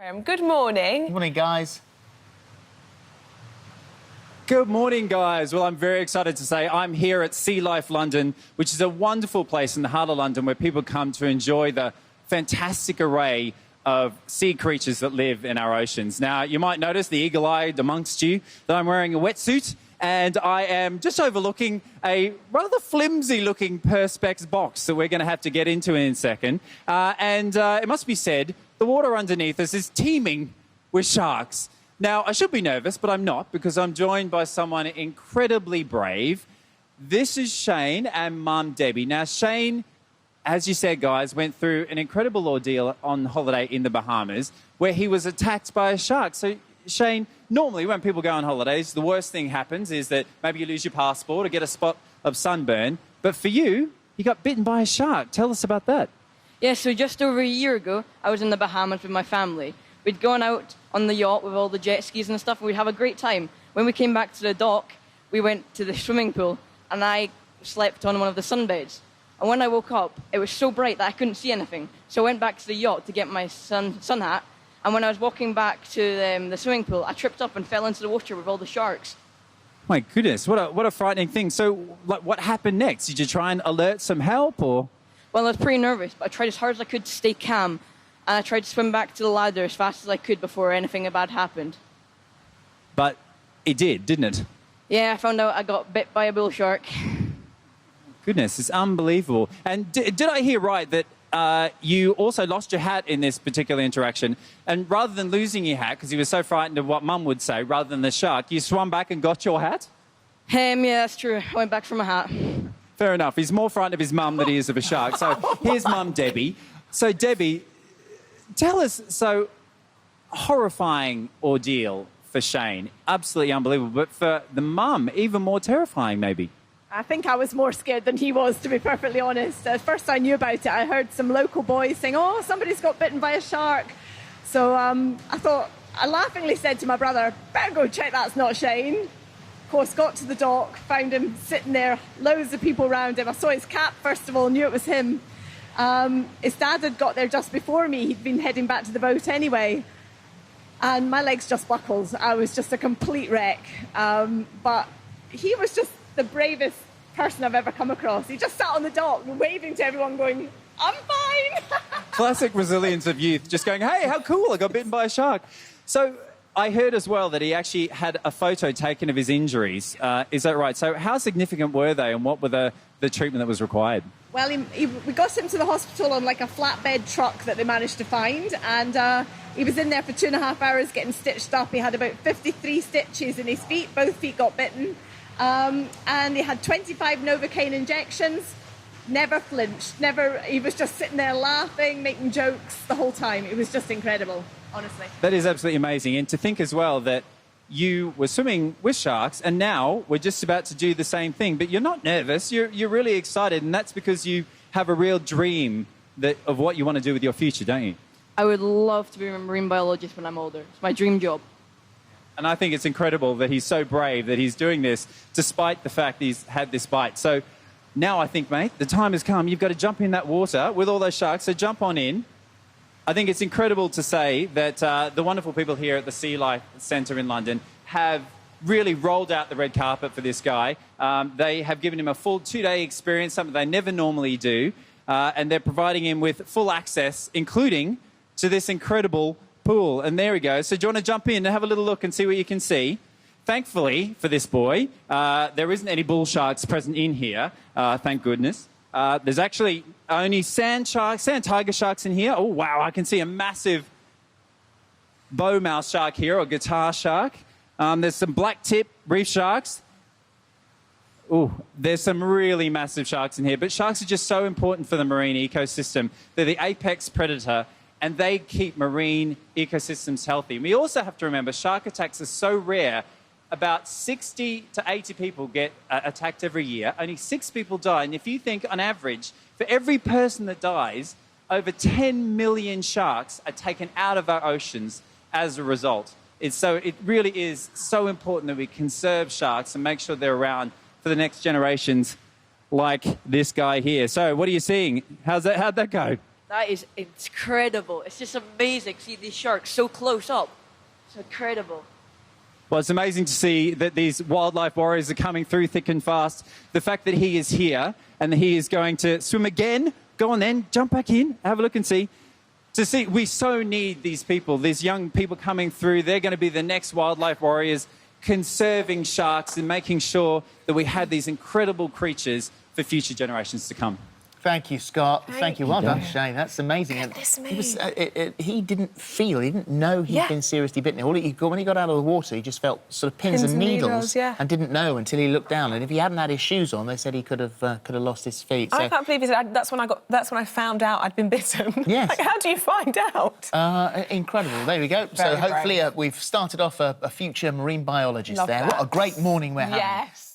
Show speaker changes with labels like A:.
A: Good morning.
B: Good morning, guys.
C: Good morning, guys. Well, I'm very excited to say I'm here at Sea Life London, which is a wonderful place in the heart of London where people come to enjoy the fantastic array of sea creatures that live in our oceans. Now, you might notice, the eagle-eyed amongst you, that I'm wearing a wetsuit and I am just overlooking a rather flimsy-looking Perspex box that we're going to have to get into in a second. It must be said, the water underneath us is teeming with sharks. Now, I should be nervous, but I'm not, because I'm joined by someone incredibly brave. This is Shane and Mum Debbie. Now, Shane, as you said, guys, went through an incredible ordeal on holiday in the Bahamas where he was attacked by a shark. So, Shane, normally when people go on holidays, the worst thing happens is that maybe you lose your passport or get a spot of sunburn. But for you, you got bitten by a shark. Tell us about that.
D: Yeah, so just over a year ago, I was in the Bahamas with my family. We'd gone out on the yacht with all the jet skis and stuff, and we'd have a great time. When we came back to the dock, we went to the swimming pool, and I slept on one of the sunbeds. And when I woke up, it was so bright that I couldn't see anything. So I went back to the yacht to get my sun hat, and when I was walking back to the swimming pool, I tripped up and fell into the water with all the sharks.
C: My goodness, what a frightening thing. So, what happened next? Did you try and alert some help, or...?
D: Well, I was pretty nervous, but I tried as hard as I could to stay calm, and I tried to swim back to the ladder as fast as I could before anything bad happened.
C: But it did, didn't it?
D: Yeah, I found out I got bit by a bull shark.
C: Goodness, it's unbelievable. And did I hear right that you also lost your hat in this particular interaction, and rather than losing your hat, because you were so frightened of what Mum would say, rather than the shark, you swam back and got your hat?
D: Yeah, that's true. I went back for my hat.
C: Fair enough. He's more frightened of his mum than he is of a shark. So here's Mum Debbie. So Debbie, tell us, so horrifying ordeal for Shane, absolutely unbelievable, but for the mum, even more terrifying maybe.
A: I think I was more scared than he was, to be perfectly honest. At first I knew about it, I heard some local boys saying, oh, somebody's got bitten by a shark. So I laughingly said to my brother, better go check that's not Shane. Of course, got to the dock, found him sitting there, loads of people around him. I saw his cap, first of all, knew it was him. His dad had got there just before me. He'd been heading back to the boat anyway. And my legs just buckled. I was just a complete wreck. But he was just the bravest person I've ever come across. He just sat on the dock waving to everyone going, I'm fine.
C: Classic resilience of youth, just going, hey, how cool, I got bitten by a shark. So I heard as well that he actually had a photo taken of his injuries. Is that right? So how significant were they, and what were the treatment that was required?
A: Well, we got him to the hospital on like a flatbed truck that they managed to find, and he was in there for 2.5 hours getting stitched up. He had about 53 stitches in his feet. Both feet got bitten. And he had 25 Novocaine injections. Never flinched. He was just sitting there laughing, making jokes the whole time. It was just incredible, honestly.
C: That is absolutely amazing. And to think as well that you were swimming with sharks, and now we're just about to do the same thing, but you're not nervous, you're really excited, and that's because you have a real dream of what you want to do with your future, don't you?
D: I would love to be a marine biologist when I'm older. It's my dream job.
C: And I think it's incredible that he's so brave that he's doing this despite the fact he's had this bite. So now I think, mate, the time has come. You've got to jump in that water with all those sharks, so jump on in. I think it's incredible to say that the wonderful people here at the Sea Life Centre in London have really rolled out the red carpet for this guy. They have given him a full 2-day experience, something they never normally do, and they're providing him with full access, including to this incredible pool. And there we go. So do you want to jump in and have a little look and see what you can see? Thankfully for this boy, there isn't any bull sharks present in here, thank goodness. There's actually only sand tiger sharks in here. Oh, wow, I can see a massive bowmouth shark here, or guitar shark. There's some black tip reef sharks. Oh, there's some really massive sharks in here. But sharks are just so important for the marine ecosystem. They're the apex predator, and they keep marine ecosystems healthy. We also have to remember shark attacks are so rare. About 60 to 80 people get attacked every year. Only 6 people die. And if you think, on average, for every person that dies, over 10 million sharks are taken out of our oceans as a result. It really is so important that we conserve sharks and make sure they're around for the next generations like this guy here. So what are you seeing? How'd that go?
D: That is incredible. It's just amazing to see these sharks so close up. It's incredible.
C: Well, it's amazing to see that these wildlife warriors are coming through thick and fast. The fact that he is here and that he is going to swim again. Go on then, jump back in, have a look and see. To see, we so need these people, these young people coming through. They're going to be the next wildlife warriors, conserving sharks and making sure that we have these incredible creatures for future generations to come.
B: Thank you, Scott. Thank you. Well done, Shane. That's amazing.
E: Goodness me.
B: He didn't know he'd been seriously bitten. When he got out of the water, he just felt sort of pins and needles and didn't know until he looked down. And if he hadn't had his shoes on, they said he could have lost his feet. So...
E: I can't believe it. That's when I found out I'd been bitten.
B: Yes.
E: Like, how do you find out?
B: Incredible. There we go.
E: Very
B: so hopefully we've started off a future marine biologist.
E: Love
B: there.
E: that.
B: What a great morning we're having.
E: Yes.